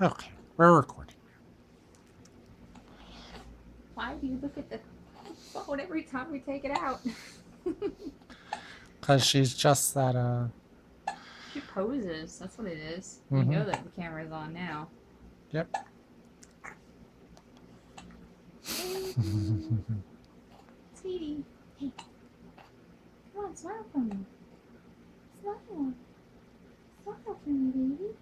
Okay, we're recording. Why do you look at the phone every time we take it out? Because she's just that, She poses. That's what it is. You mm-hmm. know that the camera's on now. Yep. Baby. Sweetie. Hey. Come on, smile for me. Smile. Smile for me, baby.